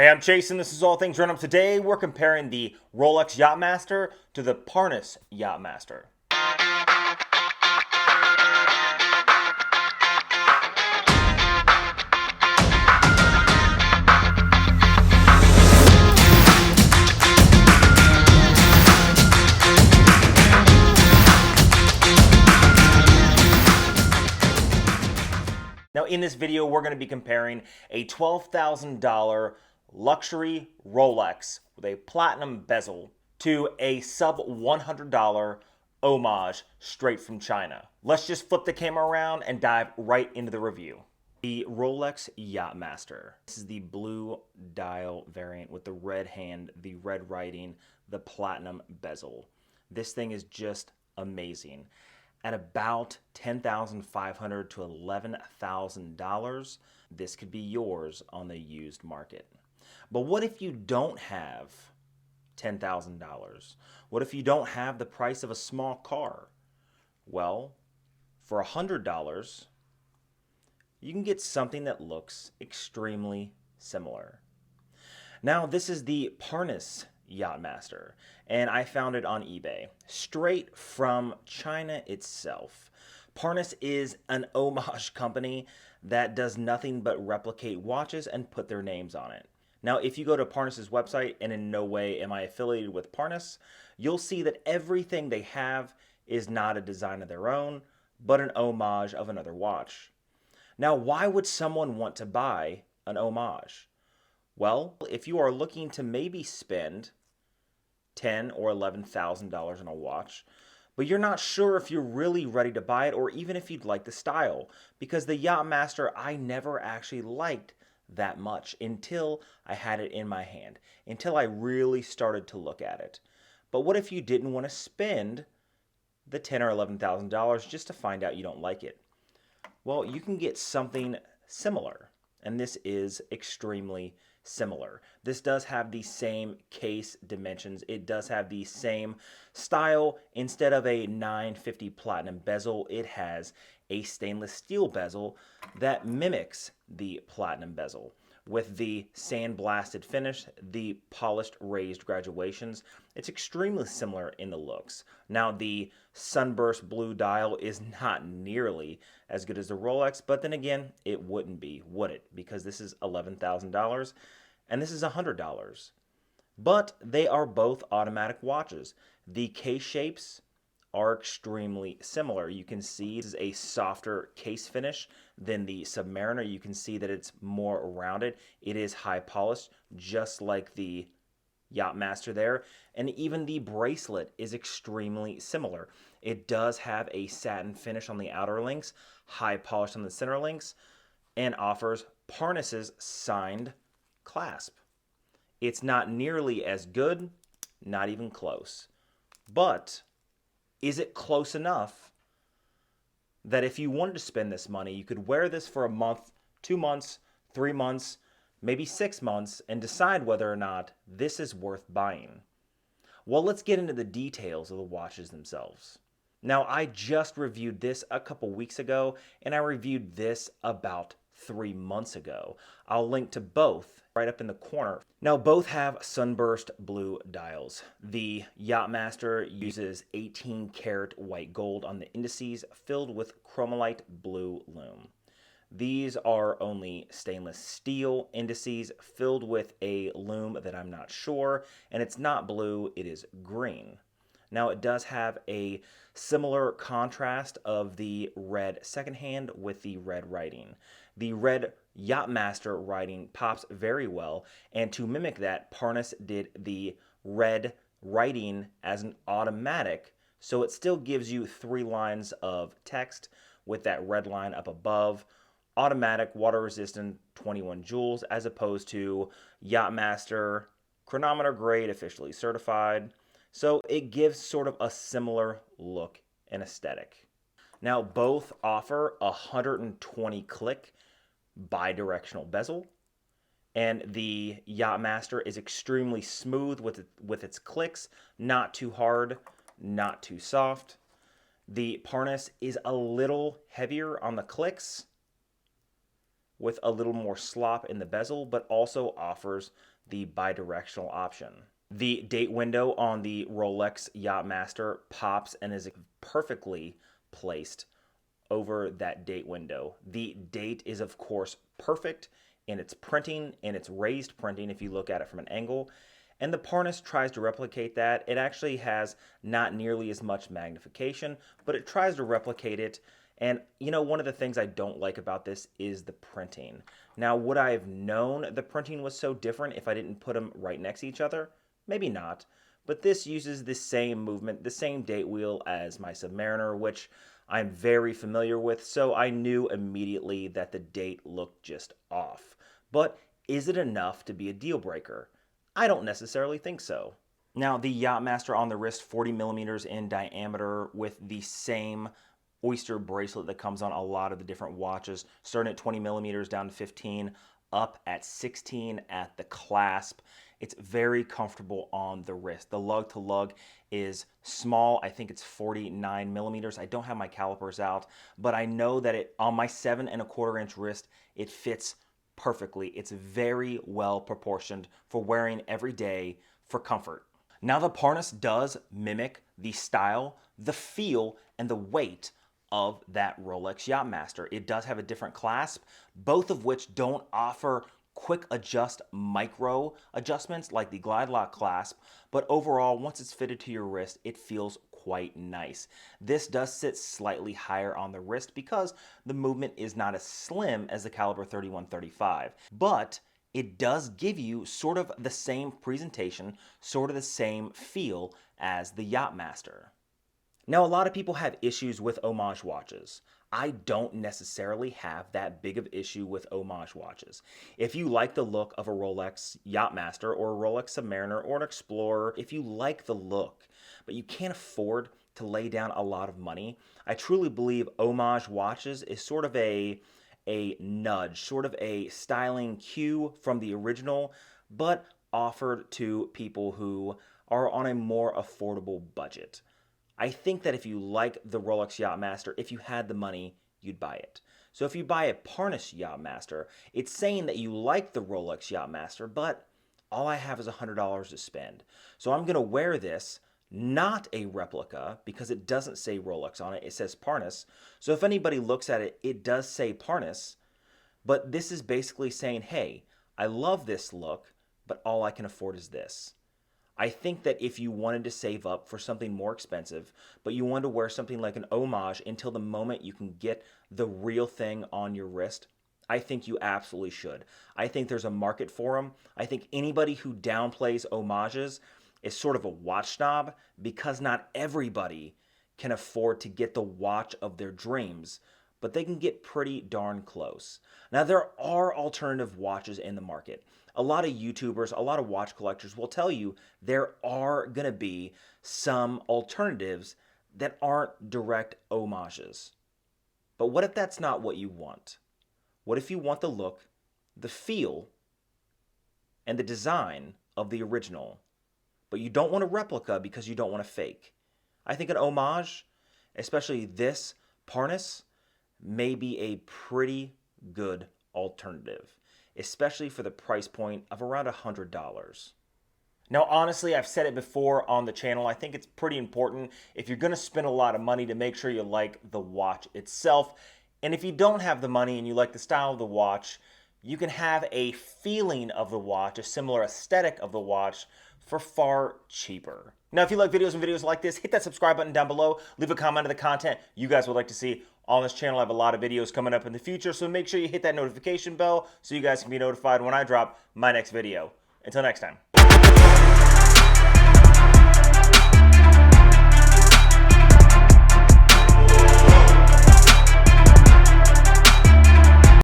Hey, I'm Chase, and this is All Things Run Up. Today, we're comparing the Rolex Yacht-Master to the Parnis Yacht-Master. Now, in this video, we're going to be comparing a $12,000 luxury Rolex with a platinum bezel to a sub $100 homage straight from China. Let's just flip the camera around and dive right into the review. The Rolex Yacht-Master. This is the blue dial variant with the red hand, the red writing, the platinum bezel. This thing is just amazing. At about $10,500 to $11,000, this could be yours on the used market. But what if you don't have $10,000? What if you don't have the price of a small car? Well, for $100, you can get something that looks extremely similar. Now, this is the Parnis Yacht-Master, and I found it on eBay, straight from China itself. Parnis is an homage company that does nothing but replicate watches and put their names on it. Now, if you go to Parnis's website, and in no way am I affiliated with Parnis, you'll see that everything they have is not a design of their own, but an homage of another watch. Now, why would someone want to buy an homage? Well, if you are looking to maybe spend $10,000 or $11,000 on a watch, but you're not sure if you're really ready to buy it or even if you'd like the style, because the Yacht-Master I never actually liked that much until I had it in my hand, until I really started to look at it. But what if you didn't want to spend the $10,000 or $11,000 just to find out you don't like it? Well, you can get something similar, and this is extremely similar. This does have the same case dimensions. It does have the same style. Instead of a 950 platinum bezel, it has a stainless steel bezel that mimics the platinum bezel. With the sandblasted finish, the polished raised graduations, it's extremely similar in the looks. Now, the sunburst blue dial is not nearly as good as the Rolex, but then again, it wouldn't be, would it? Because this is $11,000 and this is $100. But they are both automatic watches. The case shapes are extremely similar. You can see this is a softer case finish than the Submariner. You can see that it's more rounded. It is high polished, just like the Yacht-Master there. And even the bracelet is extremely similar. It does have a satin finish on the outer links, high polish on the center links, and offers Parnis's signed clasp. It's not nearly as good, not even close. But is it close enough that if you wanted to spend this money, you could wear this for a month, 2 months, 3 months, maybe 6 months, and decide whether or not this is worth buying? Well, let's get into the details of the watches themselves. Now, I just reviewed this a couple weeks ago, and I reviewed this about 3 months ago. I'll link to both right up in the corner. Now, both have sunburst blue dials. The Yacht-Master uses 18 karat white gold on the indices filled with chromalite blue lume. These are only stainless steel indices filled with a lume that I'm not sure, and it's not blue, it is green. Now, it does have a similar contrast of the red secondhand with the red writing. The red Yacht-Master writing pops very well, and to mimic that, Parnis did the red writing as an automatic, so it still gives you 3 lines of text with that red line up above. Automatic, water resistant, 21 joules, as opposed to Yacht-Master chronometer grade, officially certified. So it gives sort of a similar look and aesthetic. Now, both offer a 120 click bi-directional bezel, and the Yacht-Master is extremely smooth with its clicks, not too hard, not too soft. The Parnis is a little heavier on the clicks, with a little more slop in the bezel, but also offers the bidirectional option. The date window on the Rolex Yacht-Master pops and is perfectly placed over that date window. The date is, of course, perfect in its printing, in its raised printing, if you look at it from an angle. And the Parnis tries to replicate that. It actually has not nearly as much magnification, but it tries to replicate it. And, you know, one of the things I don't like about this is the printing. Now, would I have known the printing was so different if I didn't put them right next to each other? Maybe not. But this uses the same movement, the same date wheel as my Submariner, which I'm very familiar with, so I knew immediately that the date looked just off. But is it enough to be a deal breaker? I don't necessarily think so. Now, the Yacht-Master on the wrist, 40 millimeters in diameter, with the same oyster bracelet that comes on a lot of the different watches, starting at 20 millimeters down to 15, up at 16 at the clasp. It's very comfortable on the wrist. The lug to lug is small. I think it's 49 millimeters. I don't have my calipers out, but I know that on my 7¼ inch wrist, it fits perfectly. It's very well proportioned for wearing every day for comfort. Now, the Parnis does mimic the style, the feel, and the weight of that Rolex Yacht-Master. It does have a different clasp, both of which don't offer quick adjust micro adjustments like the glide lock clasp, but overall, once it's fitted to your wrist, it feels quite nice. This does sit slightly higher on the wrist because the movement is not as slim as the caliber 3135, but it does give you sort of the same presentation, sort of the same feel as the Yacht-Master. Now, a lot of people have issues with homage watches. I don't necessarily have that big of issue with homage watches. If you like the look of a Rolex Yacht-Master or a Rolex Submariner or an Explorer, if you like the look, but you can't afford to lay down a lot of money, I truly believe homage watches is sort of a nudge, sort of a styling cue from the original, but offered to people who are on a more affordable budget. I think that if you like the Rolex Yacht-Master, if you had the money, you'd buy it. So if you buy a Parnis Yacht-Master, it's saying that you like the Rolex Yacht-Master, but all I have is $100 to spend. So I'm going to wear this, not a replica, because it doesn't say Rolex on it. It says Parnis. So if anybody looks at it, it does say Parnis, but this is basically saying, hey, I love this look, but all I can afford is this. I think that if you wanted to save up for something more expensive, but you wanted to wear something like an homage until the moment you can get the real thing on your wrist, I think you absolutely should. I think there's a market for them. I think anybody who downplays homages is sort of a watch snob because not everybody can afford to get the watch of their dreams, but they can get pretty darn close. Now, there are alternative watches in the market. A lot of YouTubers, a lot of watch collectors will tell you there are going to be some alternatives that aren't direct homages. But what if that's not what you want? What if you want the look, the feel, and the design of the original, but you don't want a replica because you don't want a fake? I think an homage, especially this Parnis, may be a pretty good alternative, especially for the price point of around $100. Now, honestly, I've said it before on the channel, I think it's pretty important if you're going to spend a lot of money to make sure you like the watch itself. And if you don't have the money and you like the style of the watch, you can have a feeling of the watch, a similar aesthetic of the watch, for far cheaper. Now, if you like videos like this, hit that subscribe button down below. Leave a comment on the content you guys would like to see on this channel. I have a lot of videos coming up in the future, so make sure you hit that notification bell so you guys can be notified when I drop my next video. Until next time.